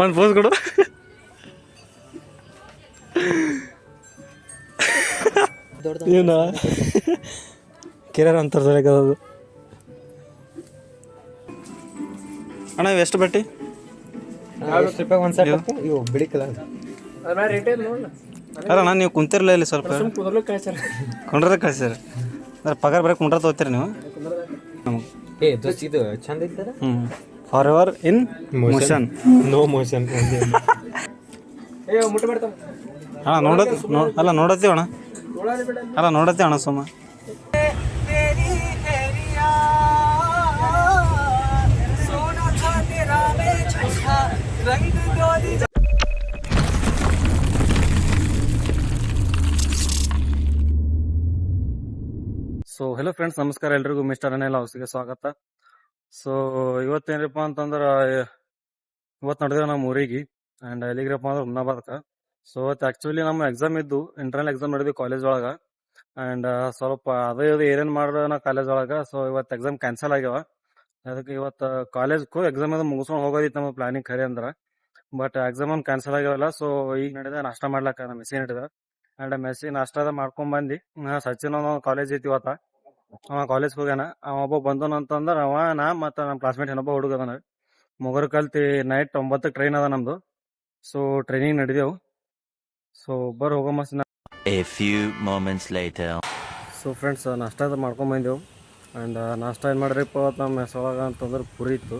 ಒಂದು ಪೋಸ್ ಕೊಡು. ಏನು ಕೆರೆ ಅಂತಾರೆ ಸರಿಯಾಗದು. ಅಣ್ಣ ಇವು ಎಷ್ಟು ಬಟ್ಟೆ? ಇವು ಬಿಳಿ ಕಲರ್. ಅಲ್ಲ ನೀವು ಕುಂತಿರಲ್ಲ ಇಲ್ಲಿ ಸ್ವಲ್ಪ ಕುಂಡ್ರದ ಕಳ್ಸ್ಯಾರ. ಅಂದ್ರೆ ಪಗಾರ ಬರೀ ಕುಂಡ್ರ ತಗೋತೀರಿ ನೀವು? ಇದು ಚಂದ ಇದ್ದಾರ. Forever in motion, no motion. ಅಣ್ಣ ನೋಡತ್ತೀವಿ ಅಣ್ಣ. ಅಲ್ಲ ನೋಡತ್ತೀವಿ ಅಣ್ಣ ಸುಮ್ಮ. ಸೊ ಹೆಲೋ ಫ್ರೆಂಡ್ಸ್, ನಮಸ್ಕಾರ ಎಲ್ರಿಗೂ. ಮಿಸ್ಟರ್ ಅನಿಲ್ ಹೌಸ್ಗೆ ಸ್ವಾಗತ. ಸೊ ಇವತ್ತೇನ್ರಪ್ಪ ಅಂತಂದ್ರೆ ಇವತ್ತು ನಡೆದೇವು ನಮ್ಮ ಊರಿಗೆ. ಆ್ಯಂಡ್ ಎಲ್ಲಿಗ್ರಪ್ಪ ಅಂದ್ರೆ ಹುಮ್ನಾಬಾದ್ಕ. ಸೊ ಇವತ್ತು ಆ್ಯಕ್ಚುಲಿ ನಮ್ಮ ಎಕ್ಸಾಮ್ ಇದ್ದು, ಇಂಟರ್ನಲ್ ಎಕ್ಸಾಮ್ ನಡೆದ್ವಿ ಕಾಲೇಜ್ ಒಳಗೆ. ಆ್ಯಂಡ್ ಸ್ವಲ್ಪ ಅದೇ ಇದು ಏನೇನು ಮಾಡೋಣ ಕಾಲೇಜ್ ಒಳಗೆ. ಸೊ ಇವತ್ತು ಎಕ್ಸಾಮ್ ಕ್ಯಾನ್ಸಲ್ ಆಗ್ಯಾವ. ಅದಕ್ಕೆ ಇವತ್ತು ಕಾಲೇಜ್ಗೂ ಎಕ್ಸಾಮ್ ಅದು ಮುಗಿಸ್ಕೊಂಡು ಹೋಗೋದಿತ್ತು ನಮ್ಮ ಪ್ಲಾನಿಂಗ್ ಖರೆ ಅಂದ್ರೆ. ಬಟ್ ಎಕ್ಸಾಮ್ ಒಂದು ಕ್ಯಾನ್ಸಲ್ ಆಗ್ಯಾವಲ್ಲ. ಸೊ ಈಗ ನಡೆದ ನಾಷ್ಟ ಮಾಡ್ಲಕ್ಕ ಮೆಸ್ಸಿ ನಡೆದ. ಆ್ಯಂಡ್ ಮೆಸ್ಸಿ ನಾಷ್ಟದ ಮಾಡ್ಕೊಂಡ್ಬಂದು ಸಚಿನ್ ಅನ್ನೋ ಕಾಲೇಜ್ ಐತಿ ಇವತ್ತ. ಅವ ಕಾಲೇಜ್ಗೆ ಹೋಗ್ಯಾನ. ಅವ ಒಬ್ಬ ಬಂದನು ಅಂತಂದ್ರೆ ನಾ ಮತ್ತು ನಮ್ಮ ಕ್ಲಾಸ್ಮೇಟ್ ಏನೊಬ್ಬ ಹುಡುಗ ಅದಾನ. ಮುಗರು ಕಲ್ತಿ ನೈಟ್ 9ಕ್ಕೆ ಟ್ರೈನ್ ಅದ ನಮ್ದು. So training ನಡೆದೆವು. ಸೊ ಒಬ್ಬರು ಹೋಗೋ ಮಸ್ತ್. A few moments later. So friends ನಾಷ್ಟ ಮಾಡ್ಕೊಂಬಂದೆವು. ಆ್ಯಂಡ್ ನಾಷ್ಟ ಏನು ಮಾಡ್ರಿಪ್ಪ ಅವತ್ತು ನಮ್ಮ ಮೆಸ್ ಒಳಗೆ ಅಂತಂದ್ರೆ ಪುರಿ ಇತ್ತು.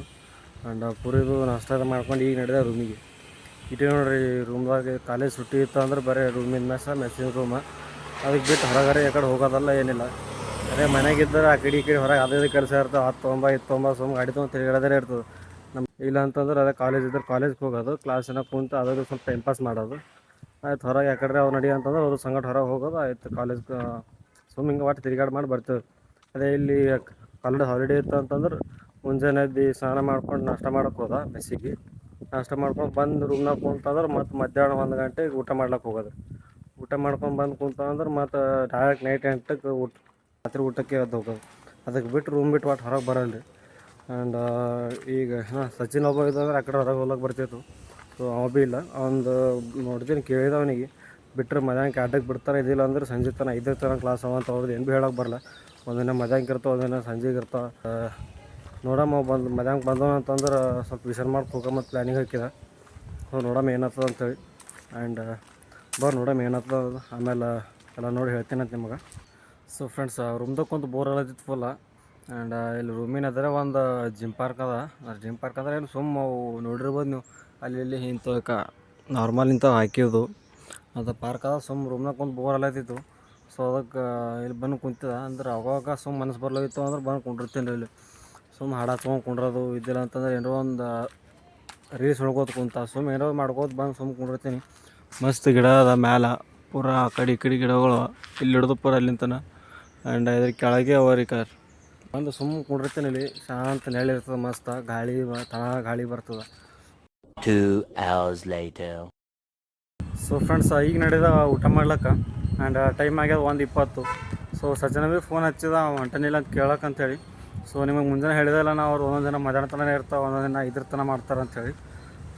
ಆ್ಯಂಡ್ ಪುರಿದು ನಾಷ್ಟ ಮಾಡ್ಕೊಂಡು ಈಗ ನಡೆದ ರೂಮಿಗೆ. ಇಟ್ಟೇ ನೋಡ್ರಿ ರೂಮ್ದಾಗ. ಕಾಲೇಜ್ ಸುಟ್ಟಿ ಇತ್ತು ಅಂದ್ರೆ ಬರೀ ರೂಮಿನ ಮೆಸ್ಸಿನ ರೂಮ. ಅದಕ್ಕೆ ಬಿಟ್ಟು ಹೊರಗಡೆ ಯಾಕಡೆ ಹೋಗೋದಲ್ಲ ಏನಿಲ್ಲ. ಅದೇ ಮನೆಗಿದ್ದರೆ ಆ ಕಡೆ ಈ ಕಡೆ ಹೊರಗೆ ಅದೇ ಕೆಲಸ ಇರ್ತವೆ. 10 ಸುಮ್ಮ ಗಾಡಿ ತೊಗೊಂಡು ತಿರುಗಾಡೋದೇ ಇರ್ತದೆ ನಮ್ಮ. ಇಲ್ಲ ಅಂತಂದ್ರೆ ಅದೇ ಕಾಲೇಜ್ ಇದ್ರೆ ಕಾಲೇಜ್ಗೆ ಹೋಗೋದು, ಕ್ಲಾಸಿನಾಗ ಕುಂತು ಅದ್ರಾಗ ಸ್ವಲ್ಪ ಟೈಮ್ ಪಾಸ್ ಮಾಡೋದು. ಆಯ್ತು ಹೊರಗೆ ಯಾಕಡ್ರೆ ಅವ್ರು ನಡಿ ಅಂತಂದ್ರೆ ಅವ್ರ ಸಂಗಟ ಹೊರಗೆ ಹೋಗೋದು. ಆಯ್ತು ಕಾಲೇಜ್ಗೆ ಸುಮ್ಮ ಹಿಂಗೆ ಒಟ್ಟು ತಿರುಗಾಡಿ ಮಾಡಿ ಬರ್ತೇವೆ. ಅದೇ ಇಲ್ಲಿ ಹಾಲಿಡೇ ಇತ್ತು ಅಂತಂದ್ರೆ ಮುಂಜಾನೆ ಎದ್ದು ಸ್ನಾನ ಮಾಡ್ಕೊಂಡು ನಾಷ್ಟ ಮಾಡೋಕೆ ಹೋದ ಮೆಸ್ಸಿಗೆ. ನಾಷ್ಟ ಮಾಡ್ಕೊಂಡು ಬಂದು ರೂಮ್ನಾಗ ಕುಂತಂದ್ರೆ ಮತ್ತು ಮಧ್ಯಾಹ್ನ 1 ಗಂಟೆಗೆ ಊಟ ಮಾಡ್ಲಿಕ್ಕೆ ಹೋಗೋದು. ಊಟ ಮಾಡ್ಕೊಂಡು ಬಂದು ಕುಂತಂದ್ರೆ ಮತ್ತು ಡೈರೆಕ್ಟ್ ನೈಟ್ 8ಕ್ಕೆ ರಾತ್ರಿ ಊಟಕ್ಕೆ ಎದ್ದು ಹೋಗೋದು. ಅದಕ್ಕೆ ಬಿಟ್ಟು ರೂಮ್ ಬಿಟ್ಟು ಒಟ್ಟು ಹೊರಗೆ ಬರಲ್ಲ ರೀ. ಆ್ಯಂಡ್ ಈಗ ಸಚಿನ್ ಒಬ್ಬ ಇದ್ದಂದ್ರೆ ಆ ಕಡೆ ಹೊರಗೆ ಹೋಗ್ಲಿಕ್ಕೆ ಬರ್ತಿತ್ತು. ಸೊ ಅವ ಭೀ ಇಲ್ಲ. ಒಂದು ನೋಡ್ತೀನಿ ಕೇಳಿದ ಅವನಿಗೆ ಬಿಟ್ಟರೆ ಮಧ್ಯಾಹ್ನಕ್ಕೆ 2ಕ್ಕೆ ಬಿಡ್ತಾರೆ. ಇದಿಲ್ಲ ಅಂದ್ರೆ ಸಂಜೆ ತನಕ 5 ತನಕ ಕ್ಲಾಸ್ ಅವ ಅಂತ ಅವ್ರದ್ದು ಏನು ಭೀ ಹೇಳೋಕೆ ಬರಲ್ಲ. ಒಂದಿನ ಮಧ್ಯಾಹ್ನಕ್ಕೆ ಇರ್ತಾವೆ, ಒಂದಿನ ಸಂಜೆಗೆ ಇರ್ತಾವೆ. ನೋಡಮ್ಮ ಬಂದು ಮಧ್ಯಾಹ್ನಕ್ಕೆ ಬಂದವ ಅಂತಂದ್ರೆ ಸ್ವಲ್ಪ ವಿಚಾರ ಮಾಡ್ಕೊ ಹೋಗೋ ಮತ್ತು ಪ್ಲ್ಯಾನಿಂಗ್ ಹಾಕಿದ. ಸೊ ನೋಡಮ್ಮ ಏನಾಗ್ತದೆ ಅಂತೇಳಿ. ಆ್ಯಂಡ್ ನೋಡಮ್ಮ ಏನಾಗ್ತದೆ ಆಮೇಲೆ ಎಲ್ಲ ನೋಡಿ ಹೇಳ್ತೀನಿ ಅಂತ ನಿಮಗೆ. ಸೊ ಫ್ರೆಂಡ್ಸ್ ರೂಮ್ದಾಗ ಕುಂತು ಬೋರ್ ಆಗತ್ತಿತ್ತು ಫುಲ್ಲ. ಆ್ಯಂಡ್ ಇಲ್ಲಿ ರೂಮಿನ ಅದರೆ ಒಂದು ಜಿಮ್ ಪಾರ್ಕ್ ಅದ. ಜಿಮ್ ಪಾರ್ಕ್ ಅಂದ್ರೆ ಏನು ಸುಮ್ಮ ನೋಡಿರ್ಬೋದು ನೀವು. ಅಲ್ಲಿ ಇಲ್ಲಿ ಇಂಥವಕ್ಕೆ ನಾರ್ಮಲ್ ಇಂಥವು ಹಾಕಿದ್ದು ಅದು ಪಾರ್ಕ್ ಅದ. ಸುಮ್ಮ ರೂಮ್ನಾಗ ಕುಂತು ಬೋರ್ ಆಗತ್ತಿತ್ತು. ಸೊ ಅದಕ್ಕೆ ಇಲ್ಲಿ ಬಂದು ಕುಂತಿದ ಅಂದ್ರೆ ಅವಾಗ ಸುಮ್ಮ ಮನಸ್ಸು ಬರ್ಲಾಗಿತ್ತು ಅಂದ್ರೆ ಬಂದು ಕುಂಡಿರ್ತೀನಿ ರೀ ಇಲ್ಲಿ. ಸುಮ್ಮ ಹಾಡು ಹಚ್ಕೊಂಡು ಕುಂಡ್ರೋದು. ಇದ್ದಿಲ್ಲ ಅಂತಂದ್ರೆ ಏನೋ ಒಂದು ರೀಲ್ಸ್ ನೋಡ್ಕೋತ ಕುಂತ ಸುಮ್ಮ ಏನೋ ಮಾಡ್ಕೋತ ಬಂದು ಸುಮ್ಮ ಕುಂಡಿರ್ತೀನಿ. ಮಸ್ತ್ ಗಿಡ ಅದ ಮ್ಯಾಲೆ ಪೂರ. ಆ ಕಡೆ ಈ ಕಡೆ ಗಿಡಗಳು ಇಲ್ಲಿ ಹಿಡಿದು ಪೂರ ಅಲ್ಲಿಂತನ. ಆ್ಯಂಡ್ ಇದ್ರ ಕೆಳಗೆ ಅವರಿಗೆ ಬಂದು ಸುಮ್ಮ ಕುಂಡಿರ್ತೀನಿ ಇಲ್ಲಿ. ಶಾಂತ ನೆರಳು ಇರ್ತದೆ, ಮಸ್ತ್ ಗಾಳಿ ಗಾಳಿ ಬರ್ತದೆ. 2 hours later. ಸೊ ಫ್ರೆಂಡ್ಸ್ ಈಗ ನಡೆದ ಊಟ ಮಾಡ್ಲಿಕ್ಕೆ. ಆ್ಯಂಡ್ ಟೈಮ್ ಆಗ್ಯದ 1:20. ಸೊ ಸಜ್ಜನ ಭೀ ಫೋನ್ ಹಚ್ಚಿದ ಹೊಂಟನಿಲ್ಲ ಅಂತ ಕೇಳಕ್ಕಂತೇಳಿ. ಸೊ ನಿಮಗೆ ಮುಂಜಾನೆ ಹೇಳಿದಲ್ಲ ನಾವು ಅವ್ರು ಒಂದೊಂದು ದಿನ ಮಧ್ಯಾಹ್ನ ತನಕ ಇರ್ತಾವೆ, ಒಂದೊಂದು ದಿನ 5 ತನಕ ಮಾಡ್ತಾರೆ ಅಂಥೇಳಿ.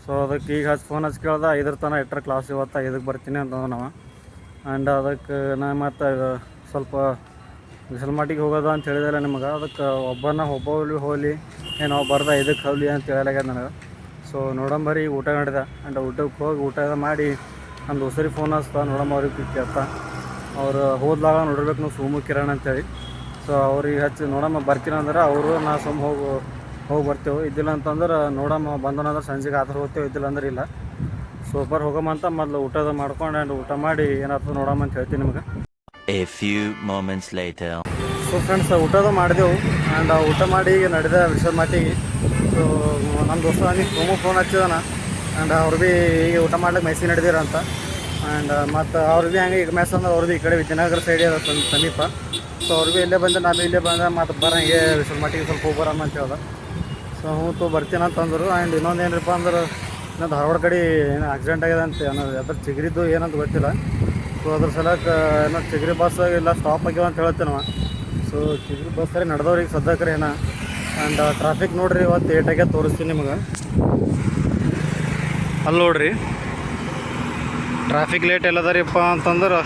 ಸೊ ಅದಕ್ಕೆ ಈಗ ಫೋನ್ ಹಚ್ಚಿ ಕೇಳ್ದೆ 5 ತನಕ ಇಟ್ಟರೆ ಕ್ಲಾಸ್ ಇವತ್ತು 5ಕ್ಕೆ ಬರ್ತೀನಿ ಅಂತಂದ್ರೆ ನಾವು. ಆ್ಯಂಡ್ ಅದಕ್ಕೆ ನಾನು ಮತ್ತು ಸ್ವಲ್ಪ ಬಿಸಲ್ಮಾಟಿಗೆ ಹೋಗೋದು ಅಂತ ಹೇಳಿದಲ್ಲ ನಿಮಗೆ. ಅದಕ್ಕೆ ಒಬ್ಬಲ್ಲಿ ಹೋಗಲಿ ಏನೋ ಬರ್ದ 5ಕ್ಕೆ ಹೋಗಲಿ ಅಂತ ಹೇಳಲಾಗ್ಯದ ನನಗೆ. ಸೊ ನೋಡಂಬರಿ ಊಟ ನಡೆದ. ಆ್ಯಂಡ್ ಊಟಕ್ಕೆ ಹೋಗಿ ಊಟ ಮಾಡಿ ನಮ್ಮ ದೋಸ್ತರಿಗೆ ಫೋನ್ ಹಚ್ತಾ ನೋಡಮ್ಮ ಅವ್ರಿಗೆ ಕೇಳ್ತಾ. ಅವ್ರು ಹೋದ್ಲಾಗ ನೋಡಿರ್ಬೇಕು ನಾವು ಸೋಮು ಕಿರಣ್ ಅಂತೇಳಿ. ಸೊ ಅವ್ರಿಗೆ ಹಚ್ಚಿ ನೋಡಮ್ಮ ಬರ್ತೀನಿ ಅಂದ್ರೆ ಅವರು ನಾ ಸುಮ್ಮ ಹೋಗಿ ಬರ್ತೇವೆ. ಇದ್ದಿಲ್ಲ ಅಂತಂದ್ರೆ ನೋಡಮ್ಮ ಬಂದನಂದ್ರೆ ಸಂಜೆಗೆ ಆದ್ರೆ ಹೋಗ್ತೇವೆ, ಇದ್ದಿಲ್ಲ ಅಂದ್ರೆ ಇಲ್ಲ. ಸೊ ಹೋಗಮ್ಮ ಅಂತ ಮೊದಲು ಊಟದ ಮಾಡ್ಕೊಂಡು ಆ್ಯಂಡ್ ಊಟ ಮಾಡಿ ಏನಾಗ್ತದೆ ನೋಡಮ್ಮ ಅಂತ ಹೇಳ್ತೀನಿ ನಿಮಗೆ. A few moments later. So friends ಊಟದ ಮಾಡಿದೆವು. ಆ್ಯಂಡ್ ಊಟ ಮಾಡಿ ಈಗ ನಡೆದ ವಿಷಯ ಮಾತಿಗೆ. ಸೊ ನಮ್ಮ ದೋಸ್ತ ನನಗೆ ಸೋಮು ಫೋನ್ ಹಚ್ಚಿದಾನ. ಆ್ಯಂಡ್ ಅವ್ರು ಭೀ ಈಗ ಊಟ ಮಾಡ್ಲಿಕ್ಕೆ ಮೆಸ್ಸಿ ನಡೆದಿರ ಅಂತ. ಆ್ಯಂಡ್ ಮತ್ತು ಅವ್ರು ಭೀ ಹಂಗೆ ಈಗ ಮೆಸ್ ಅಂದ್ರೆ ಅವ್ರು ಭೀ ಈ ಕಡೆ ವಿಜಯನಗರ ಸೈಡ್ ಅದ ಸಮೀಪ. ಸೊ ಅವ್ರು ಭೀ ಇಲ್ಲೇ ಬಂದು ನಾನು ಇಲ್ಲೇ ಬಂದೆ ಮತ್ತು ಹಂಗೆ ವಿಷಯ ಮಾಟಿಗೆ ಸ್ವಲ್ಪ ಹೋಗಿ ಬರಮ್ಮ ಅಂತ ಹೇಳ್ದೆ. ಸೊ ಹ್ಞೂ ಬರ್ತೀನಿ ಅಂತಂದರು. ಆ್ಯಂಡ್ ಇನ್ನೊಂದು ಏನಪ್ಪ ಅಂದ್ರೆ ಇನ್ನೊಂದು ಧಾರವಾಡ ಕಡೆ ಏನೋ ಆಕ್ಸಿಡೆಂಟ್ ಆಗಿದೆ ಅಂತ. ಅನ್ನೋದು ಅದ್ರ ಚಿಗರಿದ್ದು ಏನಂತ ಗೊತ್ತಿಲ್ಲ. ಸೊ ಅದ್ರ ಸಲಕ್ಕೆ ಏನೋ ಚಿಗರಿ ಬಸ್ ಇಲ್ಲ ಸ್ಟಾಪ್ ಆಗ್ಯಾವ ಅಂತ ಹೇಳ್ತೇನೆ ನಾವು. ಸೊ ಚಿಗರಿ ಬಸ್ ಸರಿ ನಡೆದವ್ರಿಗೆ ಸದ್ಯಕ್ಕೆ ಏನೋ. ಆ್ಯಂಡ್ ಟ್ರಾಫಿಕ್ ನೋಡಿರಿ ಇವತ್ತು ಏಟಾಗೆ ತೋರಿಸ್ತೀನಿ ನಿಮಗೆ. ಅಲ್ಲಿ ನೋಡ್ರಿ ಟ್ರಾಫಿಕ್ ಲೇಟ್ ಎಲ್ಲದರಿಪ್ಪ ಅಂತಂದ್ರೆ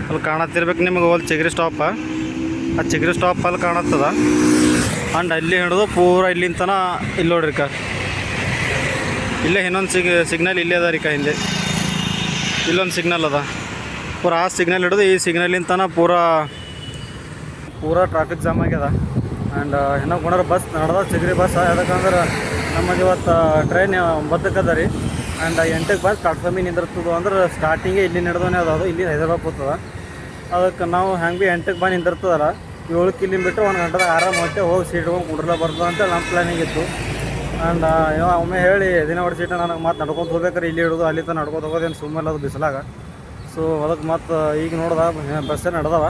ಅಲ್ಲಿ ಕಾಣತ್ತಿರ್ಬೇಕು ನಿಮಗೆ ಅಲ್ಲಿ ಚಿಗ್ರಿ ಸ್ಟಾಪ. ಆ ಚಿಗ್ರಿ ಸ್ಟಾಪ್ ಅಲ್ಲಿ ಕಾಣತ್ತದ. ಆ್ಯಂಡ್ ಅಲ್ಲಿ ಹಿಡಿದು ಪೂರ ಇಲ್ಲಿಂತನ ಇಲ್ಲಿ ನೋಡ್ರಿ ಇಲ್ಲೇ ಇನ್ನೊಂದು ಸಿಗ್ನಲ್ ಇಲ್ಲೇ ಅದ ರೀ ಹಿಂದೆ ಇಲ್ಲೊಂದು ಸಿಗ್ನಲ್ ಅದ. ಪೂರ ಆ ಸಿಗ್ನಲ್ ಹಿಡಿದು ಈ ಸಿಗ್ನಲಿಂತನ ಪೂರ ಟ್ರಾಫಿಕ್ ಜಾಮ್ ಆಗ್ಯದ. ಆ್ಯಂಡ್ ಇನ್ನೂ ಗುಣರ ಬಸ್ ನಡೆದ ಚಿಗ್ರಿ ಬಸ್. ಯಾಕಂದ್ರೆ ನಮ್ಮದು ಇವತ್ತು ಟ್ರೈನ್ 9ಕ್ಕೆ ಅದ ರೀ. ಆ್ಯಂಡ್ 8ಕ್ಕೆ ಬಸ್ ಪ್ಲಾಟ್ಫಾರ್ಮಿಗೆ ನಿಂದಿರ್ತದೆ. ಅಂದ್ರೆ ಸ್ಟಾರ್ಟಿಂಗೇ ಇಲ್ಲಿ ನಡೆದೋನೇ ಅದು ಇಲ್ಲಿ ಹೈದರಾಬಾದ್ ಹೋಗ್ತದೆ. ಅದಕ್ಕೆ ನಾವು ಹೆಂಗೆ ಭೀ 8ಕ್ಕೆ ಬಂದು ನಿಂದಿರ್ತದಲ್ಲ 7ಕ್ಕೆ ಇಲ್ಲಿ ಬಿಟ್ಟು 1 ಗಂಟೆದಾಗ ಆರಾಮ ಹೊಟ್ಟೆ ಹೋಗಿ ಸೀಟ್ ಹೋಗಿ ಕುಡ್ರಲ್ಲ ಬರ್ತದೆ ಅಂತ ನಮ್ಮ ಪ್ಲ್ಯಾನಿಂಗ್ ಇತ್ತು. ಆ್ಯಂಡ್ ಒಮ್ಮೆ ಹೇಳಿ ದಿನ ಹೊಡೆ ಸೀಟ ನನಗೆ ಮತ್ತೆ ನಡ್ಕೊತ ಹೋಗ್ಬೇಕಾರೆ ಇಲ್ಲಿ ಹಿಡಿದು ಅಲ್ಲಿ ತನಕ ನಡ್ಕೊತ ಹೋಗೋದೇನು ಸುಮ್ಮನೆ ಅದು ಬಿಸಿಲಾಗ. ಸೊ ಅದಕ್ಕೆ ಮತ್ತು ಈಗ ನೋಡ್ದೆ ಬಸ್ಸೇ ನಡೆದವ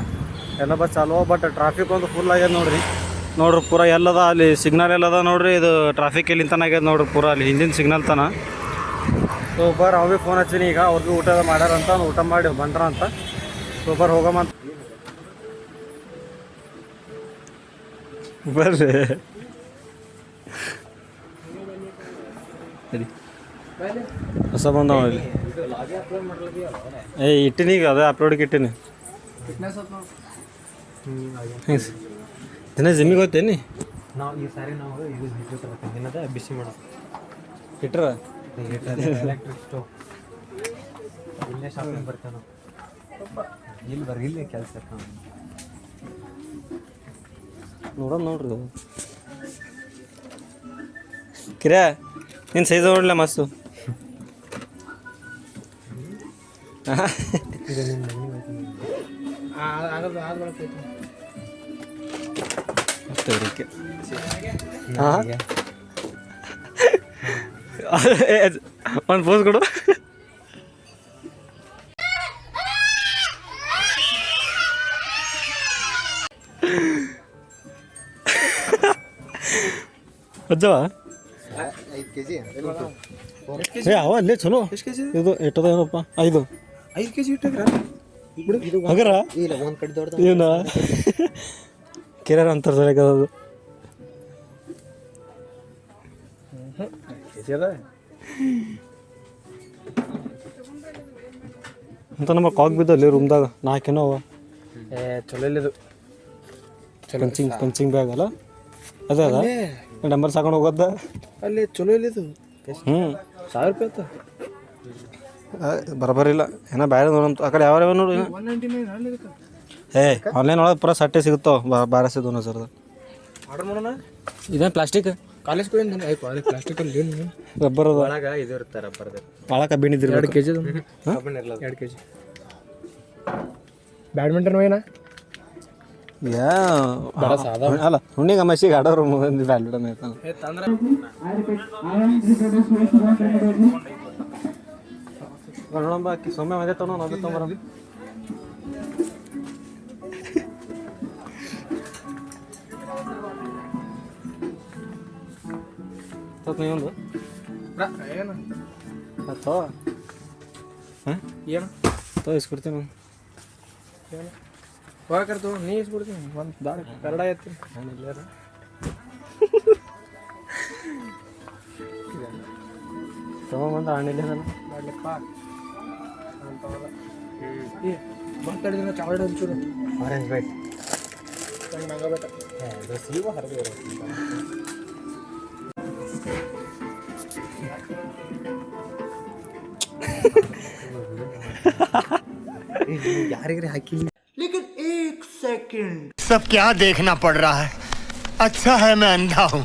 ಎಲ್ಲ ಬಸ್ ಚಾಲು. ಬಟ್ ಟ್ರಾಫಿಕ್ ಒಂದು ಫುಲ್ ಆಗ್ಯದ ನೋಡ್ರಿ ಪೂರ ಎಲ್ಲದ ಅಲ್ಲಿ ಸಿಗ್ನಲ್ ಎಲ್ಲದ ನೋಡ್ರಿ. ಇದು ಟ್ರಾಫಿಕ್ ಎಲ್ಲಿಂತನ ಆಗ್ಯದ ನೋಡ್ರಿ ಪೂರ ಅಲ್ಲಿ ಹಿಂದಿನ ಸಿಗ್ನಲ್ ತನ. ಸೊ ಅವ್ರು ಭೀ ಫೋನ್ ಹಚ್ಚೀನಿ ಈಗ ಅವ್ರಿಗೆ ಊಟ ಮಾಡ್ಯಾರಂತ ಊಟ ಮಾಡಿ ಬಂದ್ರ ಅಂತ. ಸೊ ಹೋಗಮ್ಮ ಬರ್ರಿ ಹೊಸ ಬಂದವ ಇಲ್ಲಿ. ಇಟ್ಟಿನಿ ಈಗ ಅದೇ ಅಪ್ಲೋಡಿಗೆ ಇಟ್ಟಿನಿ. ದಿನ ಜಿಮ್ಮಿಗೆ ಹೋಗ್ತೇನೆ ನಾವು ಈ ಸಾರಿ ನಾವು ದಿನದ ಬಿಸಿ ಮಾಡೋದು ಇಟ್ರ ಎಲೆಕ್ಟ್ರಿಕ್ ಸ್ಟೋವ್ ಇಲ್ಲೇ ಶಾಪಿಂಗ್ ಬರ್ತೇವೆ ನಾವು. ಇಲ್ಲಿ ಬರ್ರಿ ಇಲ್ಲೇ ಕೆಲಸ ನೋಡ್ರಿ ಕಿರ್ಯಾ ನೀನು ಸೈಜ್ ನೋಡ್ಲ ಮಸ್ತು. ಒಂದು ಪೋಸ್ ಕೊಡು. ಅಜ್ಜವ ಅವ ಅಲ್ಲೇ ಚಲೋ ಇದು ಎಟ್ಟದ ಏನಪ್ಪ 5 kg ಇಟ್ಟಾಗ್ರ ಹಗರ ಏನ ಕೆರೆ ಅಂತಾರೆ ಸರಿಯಾಗಿ ಅದು ಅಂತ ನಮ್ಮ ಕಾಕ್ ಬಿದ್ದಲ್ಲಿ ರೂಮ್ದಾಗ 4 ಏನೋ ಅವ. ಚಲೋ ಇಲ್ಲಿದು ಪಂಚಿಂಗ್ ಬ್ಯಾಗ್ ಅಲ್ಲ ಅದೇ ಅದ ನಂಬರ್ ಸಾಕೊಂಡು ಹೋಗೋದ ಅಲ್ಲಿ ಚಲೋ ಇಲ್ಲಿದು. 1000 ರೂಪಾಯಿ ಆಯ್ತು ಬರಬರಿಲ್ಲ ಏನೋ ಬ್ಯಾರೆ ನೋಡಂತ ಆ ಕಡೆ ಯಾವ ನೋಡಿ. ಆನ್ಲೈನ್ ಒಳಗೆ ಪೂರ ಸಟ್ಟೆ ಸಿಗುತ್ತಾವ 1200 ಆರ್ಡರ್ ಮಾಡೋಣ. ಇದೇನು ಪ್ಲಾಸ್ಟಿಕ್ ಕಾಲೇಜ್ ಪ್ಲಾಸ್ಟಿಕ್ ಅಲ್ಲಿ ರಬ್ಬರ್ ಅದ ಒಳಗೆ ಇದು ಇರುತ್ತೆ ರಬ್ಬರ್ದು ಭಾಳ ಕಬ್ಬಿಣ ಇದ್ರಿ 2 kg 2 kg ಬ್ಯಾಡ್ಮಿಂಟನ್ ಹೋಯ್ನ ಅಲ್ಲ ಹುಣ್ಣಿಗೆ ಮಸಿಗೆ ಆಡೋರು ಮುಂದೆ ಬ್ಯಾಡ್ಮಿಂಟನ್ ಐತಾನ ನೋಡಂಬ ಸೊಮ್ಮೆ ಮದೆ ತೊಗೊಂಡು ನಾವು ತೊಗೊಂಬರ ನೀವೊಂದು ಏನು ತೋ ಹಾಂ ಏನು ತೋ ಇಸ್ಕೊಡ್ತೀನಿ ಏನು ಹೋಗಕರ್ತು ನೀ ಇಸ್ಬಿಡ್ತೀನಿ ಒಂದು ದಾಡ ಕನ್ನಡ ಎತ್ತೀನಿ ನಾನು ಇಲ್ಲಾರ ತೊಗೊಂಬಂದು ಹಣ್ಣಿಲ್ಲ ನಾನು ಮಾಡ್ಲಿಪ್ಪ ಏ ಮಾತಾಡಿದ್ರೆ ಚಾವಡೆ ಒಂಚೂರು ಆರೆಂಜ್ ವೈಟ್ ನಂಗೆ ನಂಗಬೇಕ ಸೀವ ಹರಿದು ಯಾರಿಗ್ರಿ ಹಾಕಿ. लेकिन एक सेकंड सब क्या देखना पड़ रहा है. अच्छा है मैं अंधा हूँ.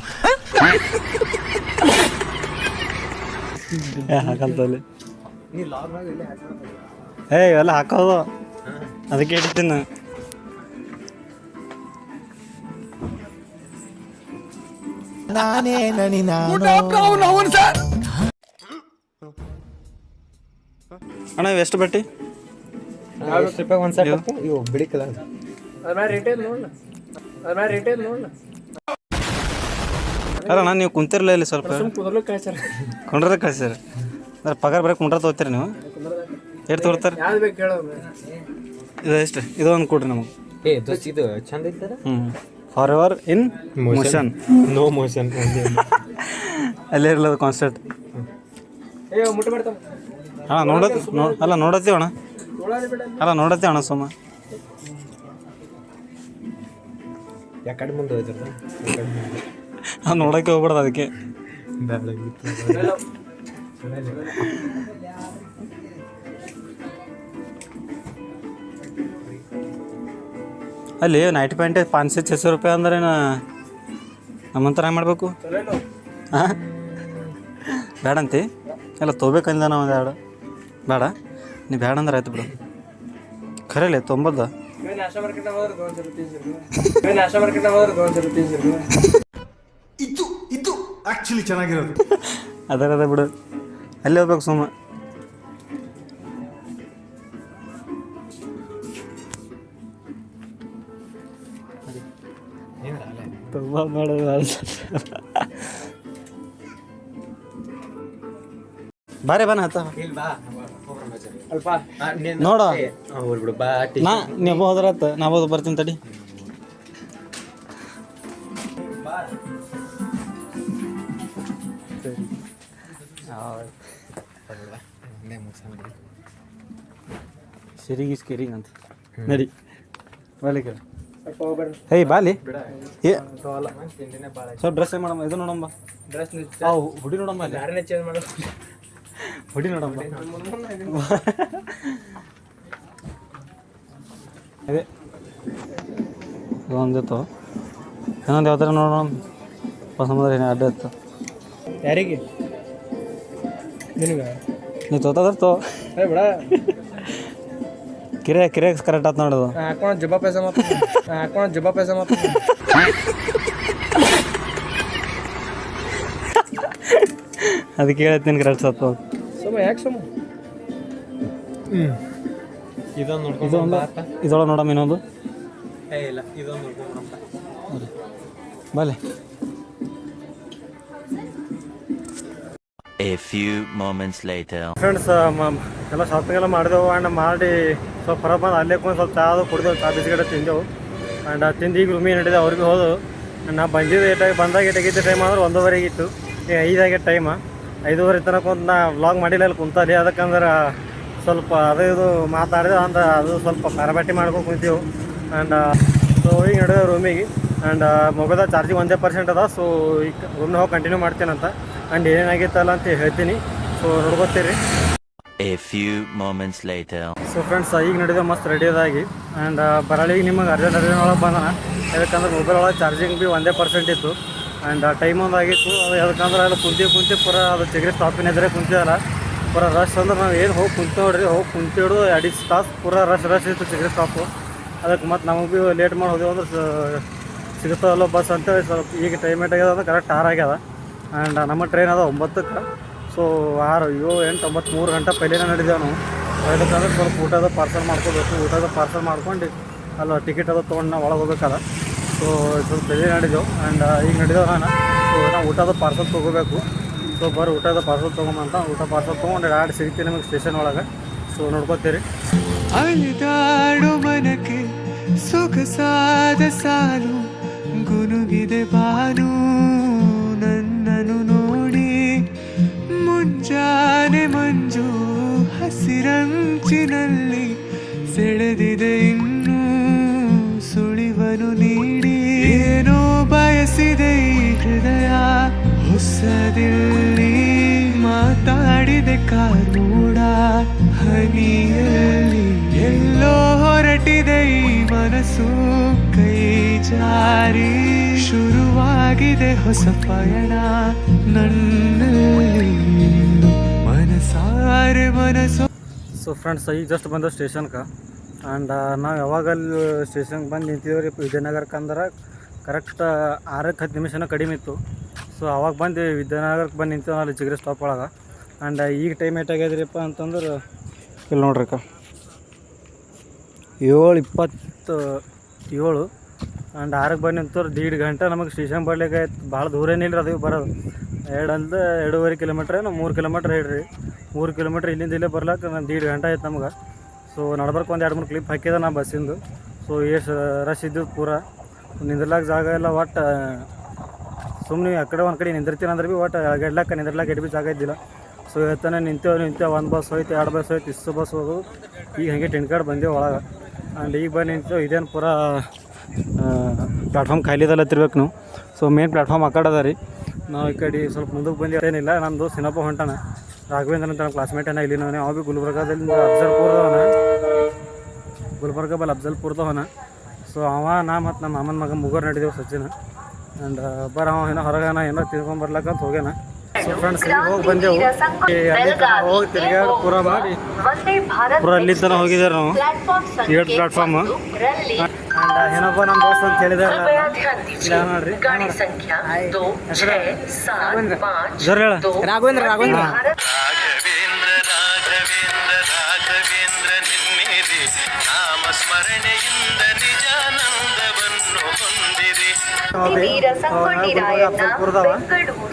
ಹಾಕಲ್ತಲ್ಲಿ ಇವೆಲ್ಲ ಹಾಕೋದು ಅದಕ್ಕೆ ಇಡ್ತೀನಿ ನಾನೇ ನನಿ ಅಣ್ಣ ಇವು ಎಷ್ಟು ಬಟ್ಟೆ ಒಂದು ಸೆಟ್ ಇವು ಬಿಳಿ ಕಲರ್ ಅದ್ರ ಮೇಲೆ ರೇಟ್ ನೋಡಲ್ಲ ಅದ್ರ ಮೇಲೆ ರೇಟ್ ನೋಡಲ್ಲ ಅಲ್ಲ ನಾನು ನೀವು ಕುಂತಿರಲಿಲ್ಲ ಇಲ್ಲಿ ಸ್ವಲ್ಪ ಕುದರ್ಲು ಕಾಯ್ಸಾರ ಕೊಂಡ್ರದ ಕಳಿಸ್ಯಾರ ಅಂದ್ರೆ ಪಗಾರ ಬರೀ ಕುಂಡ್ರ ತೊಗೋತೀರಿ ನೀವು ಎಷ್ಟು ತೊಗೊಳ್ತಾರೆ ಯಾವ್ದು ಬೇಕು ಕೇಳೋ ಇದು ಎಷ್ಟು ಇದು ಒಂದು ಕೊಡ್ರಿ ನಮಗೆ ಏ ದೋಸ್ತ್ ಇದು ಚಂದ ಐತಾರ forever in motion no motion ಅಲ್ಲೇ ಇರಲ್ಲ ಕಾನ್ಸರ್ಟ್. ಏ ಮುಟ್ಬಿಡ್ತಾವ ಅಣ್ಣ ನೋಡತ್ತೀವಿ ಅಣ್ಣ, ನೋಡತ್ತೀವಿ ಅಣ್ಣ ಸುಮ್ಮ. ಯಾಕಡೆ ಮುಂದೆ ಹೋಯ್ತದ ನೋಡೋಕ್ಕೆ ಹೋಗ್ಬಾರ್ದು ಅದಕ್ಕೆ. ಅಲ್ಲಿ ನೈಟ್ ಪ್ಯಾಂಟ್ 500-600 ರೂಪಾಯಿ ಅಂದ್ರೆ ನಮ್ಮಂತರ ಹೆಂಗೆ ಮಾಡಬೇಕು? ಹಾಂ ಬೇಡಂತಿ ಎಲ್ಲ ತೊಗೋಬೇಕಂದ ನಾವು ಒಂದು 2 ಬೇಡ. ನೀ ಬೇಡ ಅಂದ್ರೆ ಆಯ್ತು ಬಿಡು. ಖರೇಲೆ ತೊಂಬತ್ತು ಇದು ಆಕ್ಚುಲಿ ಚೆನ್ನಾಗಿರೋದು. ಅದರದ ಬಿಡು, ಅಲ್ಲಿ ಹೋಗ್ಬೇಕು ಸುಮ್ಮ. ತುಂಬ ಮಾಡೋದು ಬಾರೆ ಬಾನ ಆತ ಅಲ್ಪ ನೋಡು. ಹೋಗ್ಬಿಡು ಬಾ. ನೀವು ಹೋದ್ರತ್ತ ನಾವು ಬರ್ತೀನಿ ತಡಿ. ಸಿರಿಗಿಸ್ಕಿರಿಂಗ್ ಅಂತ ನಡಿ ಬಾಲಿಕ. ಹೇಯ್ ಬಾಲಿ ಸ್ವಲ್ಪ ಡ್ರೆಸ್ ಮಾಡಮ್ಮ. ಇದು ನೋಡಮ್ಮ, ಡ್ರೆಸ್ ಹುಡಿ ನೋಡಮ್ಮ, ಅಲ್ಲಿ ಯಾರನ್ನೇ ಚೇಂಜ್ ಮಾಡೋ ಹುಡಿ ನೋಡಮ್ಮ. ಅದೇ ಒಂದಿತ್ತು ಇನ್ನೊಂದು ಯಾವ ಥರ ನೋಡೋಣ. ಪಸಂದ್ರೆ ಏನು ಅಡ್ಡ ಇತ್ತು ಯಾರಿಗೆ ನಿನಗೆ ನೀ ತೋತದ್ರ ತೋ ಏ ಬಿಡ ಕಿರೆ ಕರೆಕ್ಟ್ ಆಯ್ತು ನೋಡೋದು. ಹಾಕೊಂಡು ಜಬ್ಬ ಪೈಸ ಮಾತು ಅದಕ್ಕೆ ಹೇಳ್ತೀನಿ ಕರೆಕ್ಟ್ ಸತ್ತು. ಸುಮ್ಮ ಯಾಕೆ ಸುಮ್ಮ ಇದೊಂದು ಇದೊಳಗೆ ನೋಡಮ್ಮ ಇನ್ನೊಂದು. ಇಲ್ಲ ಇದೊಂದು ನೋಡ್ಕೊಂಬರಪ್ಪ. ಬಾಲೆ A few moments later. Friends ಎಲ್ಲ ಶಾಪಿಂಗ್ ಎಲ್ಲ ಮಾಡಿದೆವು. ಆ್ಯಂಡ್ ಮಾಡಿ ಸ್ವಲ್ಪ ಹೊರಗೆ ಬಂದು ಅಲ್ಲೇ ಸ್ವಲ್ಪ ಚಾ ಅದು ಕುಡಿದೆವು, ಚಾ ಬಿಸ್ಕೆಟ್ ತಿಂದೆವು. ಆ್ಯಂಡ್ ತಿಂದು ಈಗ ರೂಮಿಗೆ ನಡೆದೆ ಅವ್ರಿಗೆ ಹೋದವು. ನಾ ಬಂದಿದ್ದು ಬಂದಾಗ ಏಟಾಗಿದ್ದ ಟೈಮ್ ಅಂದ್ರೆ 1:15 ಇತ್ತು. ಈಗ 5 ಆಗೈತೆ ಟೈಮ್. 5:30 ತನಕ ಒಂದು ನಾ ವ್ಲಾಗ್ ಮಾಡಿಲ್ಲ ಅಲ್ಲಿ ಕುಂತಲ್ಲಿ. ಅದಕ್ಕಂದ್ರೆ ಸ್ವಲ್ಪ ಅದು ಇದು ಮಾತಾಡಿದೆ ಅಂದ್ರೆ ಅದು ಸ್ವಲ್ಪ ಪಾರಬಾಟಿ ಮಾಡ್ಕೊಂಡು ಕುಂತೀವಿ. ಆ್ಯಂಡ್ ಸೊ ಈಗ ನಡೆದ ರೂಮಿಗೆ. ಆ್ಯಂಡ್ ಮೊಬೈಲ್ದಾಗ ಚಾರ್ಜಿಂಗ್ 1% ಅದ. ಸೊ ಈಗ ರೂಮ್ನ ಹೋಗಿ ಕಂಟಿನ್ಯೂ ಮಾಡ್ತೀನಂತ. ಆ್ಯಂಡ್ ಏನೇನಾಗಿತ್ತಲ್ಲ ಅಂತ ಹೇಳ್ತೀನಿ. ಸೊ ನೋಡ್ಕೋತೀರಿ. A few moments later. So friends ಈಗ ನಡೆದ ಮಸ್ತ್ ರೆಡಿಯಾಗಿ. ಆ್ಯಂಡ್ ಬರಳಿಗೆ ನಿಮಗೆ ಅರ್ಜೆಂಟ್ ಒಳಗೆ ಬಂದಾನ. ಯಾಕಂದ್ರೆ ಮೊಬೈಲ್ ಒಳಗೆ ಚಾರ್ಜಿಂಗ್ ಭೀ 1% ಇತ್ತು. ಆ್ಯಂಡ್ ಟೈಮ್ ಒಂದು ಆಗಿತ್ತು. ಅದು ಯಾಕಂದ್ರೆ ಅದು ಕುಂತಿ ಪೂರ ಅದು ಚಿಗ್ರಿ ಸ್ಟಾಪಿನ ಎದುರೇ ಕುಂತಿದಲ್ಲ. ಪೂರ ರಶ್ ಅಂದ್ರೆ ನಾವು ಏನು ಹೋಗಿ ಕುಂತ ನೋಡ್ರಿ, ಹೋಗಿ ಕುಂತಿಡು 2 ತಾಸು ಪೂರ ರಶ್ ಇತ್ತು ಚಿಗ್ರಿ ಸ್ಟಾಪು. ಅದಕ್ಕೆ ಮತ್ತು ನಮಗೆ ಭೀ ಲೇಟ್ ಮಾಡಿ ಹೋದೆವು ಅಂದ್ರೆ ಸಿಗುತ್ತಲ್ಲ ಬಸ್ ಅಂತೇಳಿ ಸ್ವಲ್ಪ ಈಗ ಟೈಮ್ ಏಟಾಗ್ಯದ ಅಂದ್ರೆ ಕರೆಕ್ಟ್ 6 ಆಗ್ಯದ. ಆ್ಯಂಡ್ ನಮ್ಮ ಟ್ರೈನ್ ಅದ 9ಕ್ಕೆ. ಸೊ 6, 7, 8, 9, 3 ಗಂಟೆ ಪೈಲೇನ ನಡೆದೇವೆ ನಾವು. ಅದಕ್ಕಂದ್ರೆ ಸ್ವಲ್ಪ ಊಟದ ಪಾರ್ಸಲ್ ಮಾಡ್ಕೋಬೇಕು. ಊಟದ ಪಾರ್ಸಲ್ ಮಾಡ್ಕೊಂಡು ಅಲ್ಲ ಟಿಕೆಟ್ ಅದು ತೊಗೊಂಡು ನಾವು ಒಳಗೆ ಹೋಗ್ಬೇಕಲ್ಲ. ಸೊ ಸ್ವಲ್ಪ ಪೈಲೇ ನಡೆದೆವು. ಆ್ಯಂಡ್ ಈಗ ನಡೆದೆವು ನಾನು. ಸೊ ನಾವು ಊಟದ ಪಾರ್ಸಲ್ ತೊಗೋಬೇಕು. ಸೊ ಊಟದ ಪಾರ್ಸಲ್ ತೊಗೊಂಬಂತ ಊಟ ಪಾರ್ಸಲ್ ತೊಗೊಂಡು ಡೈರೆಕ್ಟ್ ಸಿಗ್ತೀನಿ ನಿಮಗೆ ಸ್ಟೇಷನ್ ಒಳಗೆ. ಸೊ ನೋಡ್ಕೋತೀರಿ. ಅಲಿದಾಡು ಮನಕ್ಕೆ ಸೊಗಸಾದ ಸಾಲು ಗುನುಗಿದೆ ಬಾನು ನನ್ನನು ನೋಡಿ. ಮುಂಜಾನೆ ಮಂಜು ಹಸಿರಂಚಿನಲ್ಲಿ ಸೆಳೆದಿದೆ ಇನ್ನೂ ಸುಳಿವನು ನೀಡಿ. ಏನೋ ಬಯಸಿದೆ ಈ ಹೃದಯ ಹೊಸದಿಲ್ಲಿ ಮಾತಾಡಿದೆ ಕಾನೂಡ ಹನಿಯಲ್ಲಿ. ಎಲ್ಲೋ ಹೊರಟಿದೆ ಈ ಮನಸ್ಸು ಕೈ ಜಾರಿ. ಶುರುವಾಗಿದೆ ಹೊಸ ಪಯಣ ನನ್ನಲ್ಲಿ ಮನಸ್ಸು. ಸೊ ಫ್ರೆಂಡ್ಸ್ ಈಗ ಜಸ್ಟ್ ಬಂದ ಸ್ಟೇಷನ್ಗೆ. ಆ್ಯಂಡ್ ನಾವು ಯಾವಾಗ ಅಲ್ಲಿ ಸ್ಟೇಷನ್ಗೆ ಬಂದು ನಿಂತಿದ್ದೀವಿ ವಿದ್ಯಾನಗರಕ್ಕೆ ಅಂದ್ರೆ ಕರೆಕ್ಟ್ 6-10 ನಿಮಿಷನೂ ಕಡಿಮೆ ಇತ್ತು. ಸೊ ಅವಾಗ ಬಂದು ವಿದ್ಯಾನಗರಕ್ಕೆ ಬಂದು ನಿಂತೀವಿ ಅಲ್ಲಿ ಚಿಗ್ರಿ ಸ್ಟಾಪ್ ಒಳಗೆ. ಆ್ಯಂಡ್ ಈಗ ಟೈಮ್ ಏಟಾಗ್ಯದ್ರಿಪ್ಪ ಅಂತಂದ್ರೆ ಇಲ್ಲಿ ನೋಡ್ರಿ 7:27. ಆ್ಯಂಡ್ 6ಕ್ಕೆ ಬಂದು ನಿಂತವ್ರು 1.5 ಗಂಟೆ ನಮಗೆ ಸ್ಟೇಷನ್ ಬರ್ಲಿಕ್ಕೆ ಆಯ್ತು. ಭಾಳ ದೂರ ಏನಿಲ್ಲ ಅದು ಬರೋದು. 2.5 ಕಿಲೋಮೀಟ್ರ್ ಏನೋ 3 ಕಿಲೋಮೀಟ್ರ್ ಹೇಳ್ರಿ. 3 ಕಿಲೋಮೀಟ್ರ್ ಇಲ್ಲಿಂದ ಇಲ್ಲೇ ಬರ್ಲಾಕ ನಾನು 1.5 ಗಂಟೆ ಆಯ್ತು ನಮ್ಗೆ. ಸೊ ನಡ್ಬರ್ಕ್ ಒಂದು 2-3 ಕ್ಲಿಪ್ ಹಾಕಿದೆ ನಾ ಬಸ್ಸಿಂದು. ಸೊ ಎಷ್ಟು ರಶ್ ಇದ್ದು ಪೂರ ನಿಂದ್ರಲಾಕ ಜಾಗ ಎಲ್ಲ ಒಟ್ಟು. ಸೊ ಸುಮ್ಮನೆ ಆ ಕಡೆ ಒಂದು ಕಡೆ ನಿಂದಿರ್ತೀನಿ ಅಂದ್ರೆ ಭೀ ಒಟ್ಟು ನಿಂದಿರ್ಲಾಕ ಎಡ್ ಭೀ ಜಾಗ ಇದ್ದಿಲ್ಲ. ಸೊ ಇವತ್ತನೇ ನಿಂತೇವೆ ಒಂದು ಬಸ್ ಹೋಯ್ತು 2 ಬಸ್ ಹೋಯ್ತು ಇಷ್ಟು ಬಸ್ ಹೋಗೋದು. ಈಗ ಹಾಗೆ ಟಿನ್ಕಾಡ್ ಬಂದೆವು ಒಳಗೆ. ಆ್ಯಂಡ್ ಈಗ ಬಂದು ನಿಂತೇವೆ. ಇದೇನು ಪೂರಾ ಪ್ಲಾಟ್ಫಾರ್ಮ್ ಖಾಲಿದಲ್ಲ ತಿರ್ಬೇಕು ನಾವು. ಸೊ ಮೇನ್ ಪ್ಲಾಟ್ಫಾರ್ಮ್ ಆ ಕಡೆ ಅದ ರೀ. ನಾವು ಈ ಕಡೆ ಸ್ವಲ್ಪ ಮುಂದಕ್ಕೆ ಬಂದು ಏನಿಲ್ಲ. ನಮ್ಮ ದೋಸ್ತ್ ಸಿನಪ್ಪ ಹೊಂಟಾನ, ರಾಘವೇಂದ್ರ ಅಂತ ನಮ್ಮ ಕ್ಲಾಸ್ಮೇಟೇನ ಇಲ್ಲಿ ನಾವು ಅವು ಭೀ ಗುಲ್ಬರ್ಗಾದಲ್ಲಿ ಗುಲ್ಬರ್ಗ ಬಲ್ಲಿ ಅಫ್ಜಲ್ಪುರದವನ. ಸೊ ಅವ ನಾ ಮತ್ತು ನಮ್ಮ ಮಾಮನ ಮಗ ಮುಗೋರು ನಡೆದೇವು ಸಚಿನ. ಆ್ಯಂಡ್ ಅವ ಏನೋ ಹೊರಗನ ಏನೋ ತಿಳ್ಕೊಂಬರ್ಲಕ್ಕಂತ ಹೋಗ್ಯಾನ. ಸೊ ಫ್ರೆಂಡ್ಸ್ ಈಗ ಹೋಗಿ ಬಂದೆವು. ಅಲ್ಲಿ ಹೋಗಿ ತಿರ್ಗಾಡಿ ಪೂರ ಮಾಡಿ ಪೂರ ಅಲ್ಲಿ ತನಕ ಹೋಗಿದ್ದಾರೆ ನಾವು 8 ಪ್ಲಾಟ್ಫಾರ್ಮ್. ಆ್ಯಂಡ್ ಏನಪ್ಪ ನಮ್ಮ ದೋಸ್ತ ಅಂತ ಹೇಳಿದಾರೆ ನೋಡ್ರಿ ಜೋರ್ ಹೇಳ ರಾಘವೇಂದ್ರ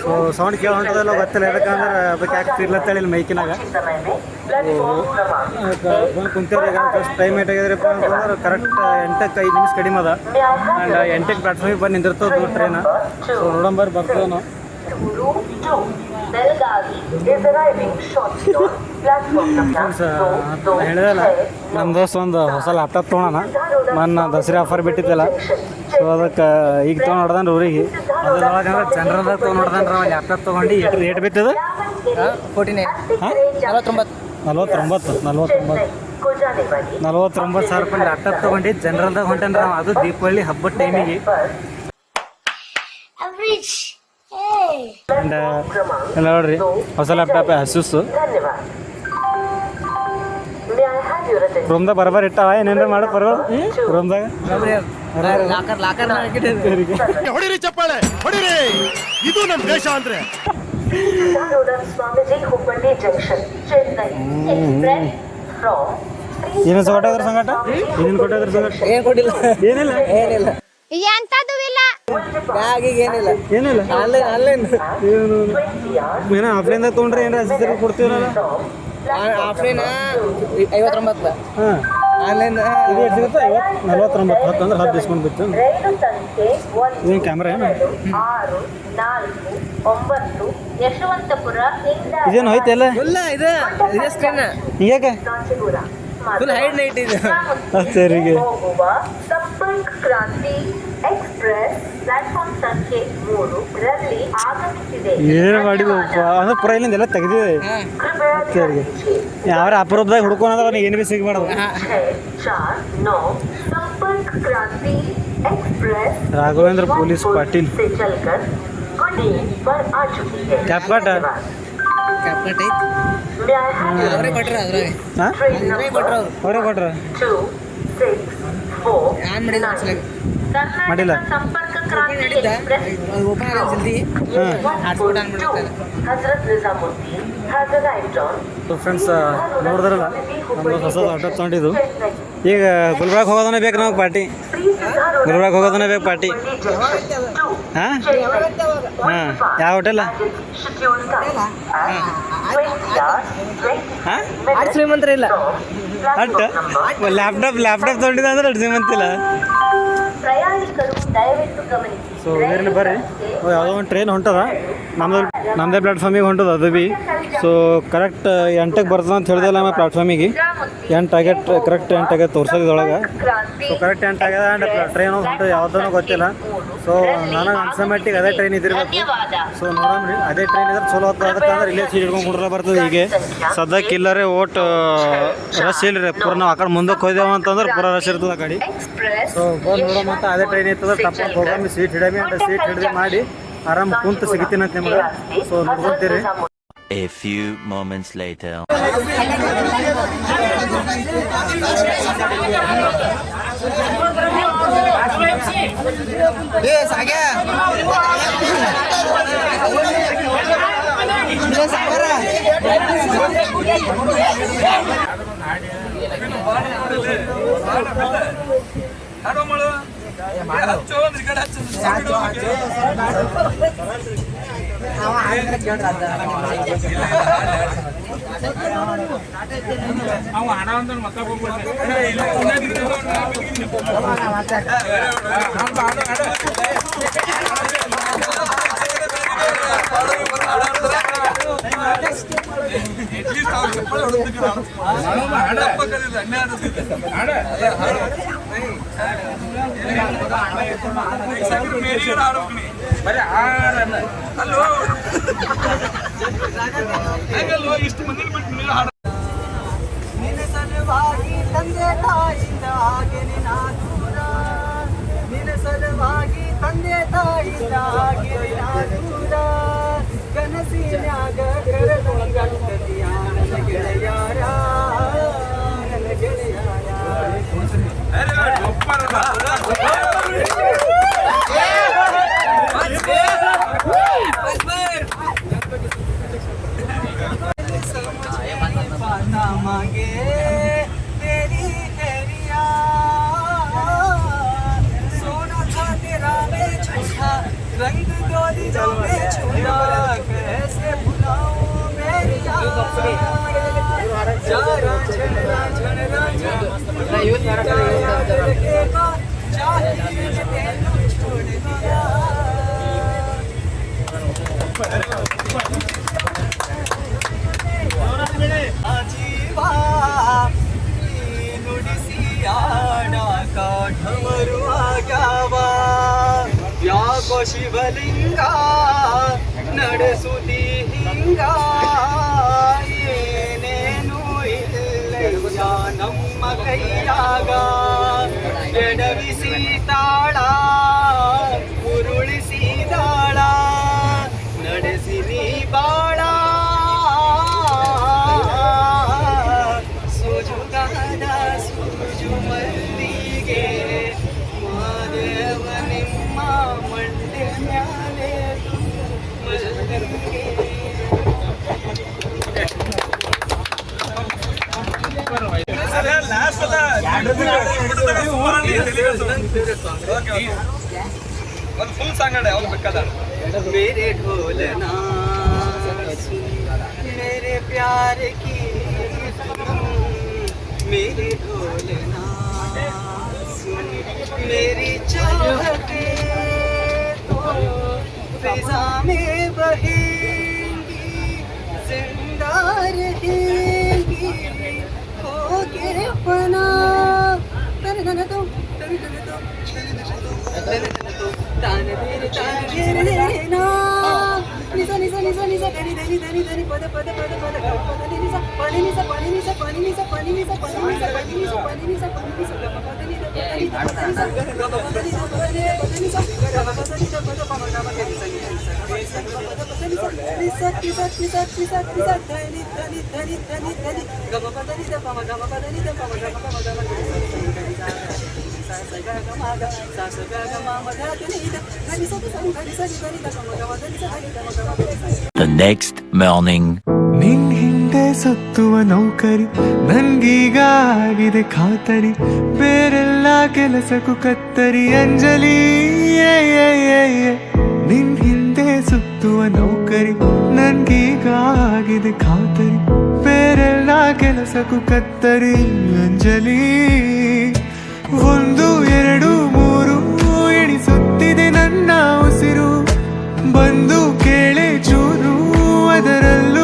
ಸೊ ಸೌಂಡ್ ಕೇಳೋ ಹೊಂಟದಲ್ಲ ಗೊತ್ತಿಲ್ಲ. ಯಾಕಂದ್ರೆ ಅದಕ್ಕೆ ಯಾಕೆ ತಿರ್ಲತ್ತೇಳಿ ಇಲ್ಲಿ ಮೈಕಿನಾಗ ಬಂದು ಕುಂತೇವ್ರಿ. ಈಗ ಫಸ್ಟ್ ಟೈಮ್ ಏಟಾಗಿದ್ರಪ್ಪ ಅಂತಂದ್ರೆ ಕರೆಕ್ಟ್ 8ಕ್ಕೆ 5 ನಿಮಿಷ ಕಡಿಮೆ ಅದ. ಆ್ಯಂಡ್ 8ಕ್ಕೆ ಪ್ಲಾಟ್ಫಾರ್ಮಿಗೆ ಬಂದು ನಿಂದಿರ್ತದೆ ಟ್ರೈನ್. ಸೊ ನೋಡಂಬರ್ ಬರ್ತದೆ ನಾವು. ಹೇಳಿದಲ್ಲ ನಮ್ಮ ದೋಸ್ತ ಒಂದು ಹೊಸ ಲ್ಯಾಪ್ಟಾಪ್ ತೊಗೊಳೋಣ. ಮೊನ್ನೆ ದಸರಾ ಆಫರ್ ಬಿಟ್ಟಿದ್ದಲ್ಲ. ಸೊ ಅದಕ್ಕೆ ಈಗ ತೊಗೊಂಡು ಊರಿಗೆ ಅದ್ರೊಳಗೆ ಜನರಲ್ದಾಗ ತೊಗೊಂಡ್ರೆ ಲ್ಯಾಪ್ಟಾಪ್ ತೊಗೊಂಡು ರೇಟ್ ಬಿತ್ತದ 49 ಸಾವಿರ ರೂಪಾಯಿ ಲ್ಯಾಪ್ಟಾಪ್ ತೊಗೊಂಡು ಜನರಲ್ದಾಗ ಹೊಂಟೇನ್ರಿ ನಾವು. ಅದು ದೀಪಾವಳಿ ಹಬ್ಬದ ಟೈಮಿಗೆ. ಆ್ಯಂಡ್ ಎಲ್ಲ ನೋಡ್ರಿ ಹೊಸ ಲ್ಯಾಪ್ಟಾಪ್ ಆಸೂಸ್. ರೂಮ್ದಾಗ ಬರಬರ್ ಇಟ್ಟಾವ ಏನೇನ್ರ ಮಾಡೋ ಪರವಾಗಿ ರೂಮ್ದಾಗ ಹೊಡಿರಿ ಚಪ್ಪಾಳೆ ಹೊಡಿರಿ, ಇದು ನಮ್ಮ ದೇಶ ಅಂದ್ರೆ. ಏನೇನು ಕೊಟ್ಟೋದ್ರ ಸಂಗಟ ಏನೇನು ಕೊಟ್ಟೋದ್ರ ಸಂಗಟ ಏನು ಕೊಟ್ಟಿಲ್ಲ, ಏನಿಲ್ಲ ಎಂತದು ಇಲ್ಲ, ಏನಿಲ್ಲ ಏನಿಲ್ಲ. ಆನ್ಲೈನ್ ಏನೋ ಆಫ್ಲೈನ್ದಾಗ ತೊಗೊಂಡ್ರೆ ಏನಾರ ಅಸೆಸರಿ ಕೊಡ್ತೀವಲ್ಲ. ಆಫ್ಲೈನ್ 59, ಹಾಂ ಆನ್ಲೈನ್ ಇದು ಎಷ್ಟು ಸಿಗುತ್ತೆ 49. 10 ಅಂದ್ರೆ 10 ಡಿಸ್ಕೌಂಟ್ ಬಿತ್ತು. ಇದೇನು ಕ್ಯಾಮ್ರಾ ಏನು ಇದೇನು ಹೋಯ್ತು ಎಲ್ಲ ಫುಲ್ಲ ಇದೆ ಸ್ಕ್ರೀನ್. ಹೀಗೆ ಫುಲ್ ಹೈಡ್ ನೈಟ್ ಇದೆ. ಸರಿಗೆ ಸಂಪರ್ಕ್ ಕ್ರಾಂತಿ ಎಕ್ಸ್ಪ್ರೆಸ್ ಪ್ಲಾಟ್ಫಾರ್ಮ್ ಸಂಖ್ಯೆ 3 ರಲ್ಲಿ ಆಗಮಿಸಿದೆ. ಏನು ಮಾಡಿದ್ವಪ್ಪ ಅಂದ್ರೆ ಪುರ ಇಲ್ಲಿಂದ ಎಲ್ಲ ತೆಗೆದಿದೆ. ಸರಿಗೆ ಯಾವ್ರ ಅಪರೂಪದಾಗ ಹುಡ್ಕೊಂಡ್ರೆ ಅವ್ನಿಗೆ ಏನು ಭೀ ಸಿಗಬಾರ್ದು. ಸಂಪರ್ಕ್ ಕ್ರಾಂತಿ ಎಕ್ಸ್ಪ್ರೆಸ್ ರಾಘವೇಂದ್ರ ಪೊಲೀಸ್ ಪಾಟೀಲ್ से चलकर गुंडी पर आ चुकी है. ಕ್ಯಾಪ್ಕಟ್ ಕ್ಯಾಪ್ಕಟ್ ಐತಿ ಅವರೇ ಕೊಟ್ರ ಅದ್ರಾಗೆ ಹಾಂ ಅವರೇ ಕೊಟ್ರ ಅವ್ರು ಅವರೇ ಕೊಟ್ರ 2, 6, 4 ಆನ್ ಮಾಡಿಲ್ಲ ಅನ್ಸಲಾಗ ಮಾಡಿಲ್ಲ. ಸಂಪರ್ಕ ಕ್ರಾಂತಿ ಮಾಡಿದ್ದ ಎಕ್ಸ್ಪ್ರೆಸ್ ಅದು ಓಪನ್ ಆಗಲ್ಲ ಜಲ್ದಿ ಹಾಟ್ಸ್ಪಾಟ್ ಆನ್ ಮಾಡ್ತಾರೆ. Hazrat Nizamuddin has arrived on friends ನೋಡಿದ್ರಲ್ಲ ನಮ್ಮದು ಹೊಸದು ಆಟೋ ತೊಗೊಂಡಿದ್ದು. ಈಗ ಗುಲ್ಬರ್ಗ ಹೋಗೋದನ್ನ ಬೇಕು ನಾವು ಪಾರ್ಟಿ. ಗುಲ್ಬರ್ಗ ಹೋಗೋದನ್ನ ಬೇಕು ಪಾರ್ಟಿ. ಹಾಂ ಹಾಂ ಯಾವ ಹೋಟೆಲ್ಲ ಹಾಂ ಆಡ್ ಶ್ರೀಮಂತರ ಇಲ್ಲ ಅಟ್ ಲ್ಯಾಪ್ಟಾಪ್ ತೊಗೊಂಡಿದ್ದ ಅಂದ್ರೆ ಅಡ್ಸಿ ಮಂತಿಲ್ಲ. ಪ್ರಯಾಣಿಕರು ದಯವಿಟ್ಟು ಗಮನಿಸಿ. ಸೊ ಏನೇನು ಬರ್ರಿ ಯಾವುದೋ ಒಂದು ಟ್ರೈನ್ ಹೊಂಟದ ನಮ್ಮದೇ ಪ್ಲಾಟ್ಫಾರ್ಮಿಗೆ ಹೊಂಟದ ಅದು ಭೀ. ಸೊ ಕರೆಕ್ಟ್ 8ಕ್ಕೆ ಬರ್ತದೆ ಅಂತ ಹೇಳಿದೆಲ್ಲ ನಮ್ಮ ಪ್ಲಾಟ್ಫಾರ್ಮಿಗೆ 8 ಆಗೈತೆ. ಕರೆಕ್ಟ್ 8 ಆಗೈತೆ ತೋರ್ಸೋದು ಇದ್ರೊಳಗೆ. ಸೊ ಕರೆಕ್ಟ್ 8 ಆಗ್ಯದ. ಆ್ಯಂಡ್ ಟ್ರೈನ್ ಹೊಂಟು ಯಾವುದೂ ಗೊತ್ತಿಲ್ಲ. ಸೊ ನನಗೆ ಅನ್ಸೋ ಮಟ್ಟಿಗೆ ಅದೇ ಟ್ರೈನ್ ಇದ್ದಿರ್ಬೇಕು. ಸೊ ನೋಡಮ್ರಿ ಅದೇ ಟ್ರೈನ್ ಇದ್ರೆ ಚಲೋ ಆಗ್ತದೆ. ಅದಕ್ಕಂದ್ರೆ ಇಲ್ಲೇ ಸೀಟ್ ಹಿಡ್ಕೊಂಡು ಕುಡ್ರೆ ಬರ್ತದೆ. ಹೀಗೆ ಸದ್ಯಕ್ಕೆ ಇಲ್ಲರೇ ಓಟ್ ರಶ್ ಇಲ್ಲರಿ ಪೂರ. ನಾವು ಆ ಕಡೆ ಮುಂದಕ್ಕೆ ಹೋದೆವು ಅಂತಂದ್ರೆ ಪೂರ ರಶ್ ಇರ್ತದೆ ಆ ಕಡೆ. ಸೊ ಬಂದು ನೋಡೋ ಮತ್ತು ಅದೇ ಟ್ರೈನ್ ಇರ್ತದೆ. ತಪ್ಪ ಹೋಗಮ್ಮಿ ಸೀಟ್ ಹಿಡಮಿ ಅಂತ ಸೀಟ್ ಹಿಡಿದು ಮಾಡಿ ಆರಾಮ್ ಕುಂತು ಸಿಗ್ತೀನಿ ಅಂತ ನಿಮ್ಗೆ. So ನೋಡ್ಕೊತೀರಿ. A few moments later. ನಿನ್ನ ಸಲುವಾಗಿ ತಂದೆ ತಾಯಿಂದ ಹಾಗೆ ನಿನ್ನ ದೂರ, ನಿನ್ನ ಸಲುವಾಗಿ ತಂದೆ ತಾಯಿಂದ ಹಾಗೆ ನಿನ್ನ ದೂರ, ಕನಸಿನ್ಯಾಗ ಕರೆದಂಗಂತದಿಯ ನನ್ನ ಗೆಳೆಯಾರ, ನನ್ನ ಗೆಳೆಯಾರ. मांगे तेरी तेरिया, सोना था तेरा मैं झूठा, रंग डोली जो मैं छूटा, कैसे भुलाऊं मेरी यार. जरा झड़ना झड़ना झड़ना चाहिए तेनू छोड़ दिया. आजीवा नुडिसी आडाಕ ಢಮರು ಆಗ್ಯಾವ, ಯಾಕೋ ಶಿವಲಿಂಗ ನಡೆಸುತ್ತಿ ಹಿಂಗ, ಏನೇನು ಇಲ್ಲ ನಮ್ಮ ಕೈಯಾಗ, ಎಡವಿಸಿ ತಾಳ ಉರುಳಿಸಿದಾಳ, ನಡೆಸಿ ನೀ ಬಾಳ ಸುಜುಗಾದ ಸೂಜು ಮಲ್ಲಿಗೆ, ಮಾದೇವ ನಿಮ್ಮ ಮಂಡೆ ಮ್ಯಾಲೆ ಮಲ್ಲಿಗೆ. मेरे ढोलना मेरे प्यार की, मेरे ढोलना मेरी चाहते तो फिजा में बहेंगी, जिंदा रहेंगी हो के पना. ताने तेरे ना निसा निसा निसा निसा धनी धनी धनी धनी पद पद पद पद पद निसा पानी निसा पानी निसा पानी निसा पानी निसा पानी निसा पानी निसा पानी निसा पानी निसा पद निसा पद निसा पद निसा पद निसा पद निसा पद निसा पद पद निसा निसा निसा निसा निसा धनी धनी धनी धनी धनी गम पद निसा पम गम पद निसा पम गम पम गम The next morning. ನಿನ್ ಹಿಂದೆ ಸುತ್ತುವ ನೌಕರಿ ನನ್ಗೀಗ ಆಗಿದೆ ಖಾತರಿ, ಬೇರೆಲ್ಲ ಕೆಲಸಕ್ಕೂ ಕತ್ತರಿ ಅಂಜಲಿ. ನಿನ್ ಹಿಂದೆ ಸುತ್ತುವ ನೌಕರಿ ನನ್ಗೀಗ ಆಗಿದೆ ಖಾತರಿ, ಬೇರೆಲ್ಲ ಕೆಲಸಕ್ಕೂ ಕತ್ತರಿ ಅಂಜಲಿ. 1 2 3 ಎಣಿಸುತ್ತಿದೆ ನನ್ನ ಉಸಿರು, ಬಂದು ಕೇಳೆ ಚೂರು ಅದರಲ್ಲೂ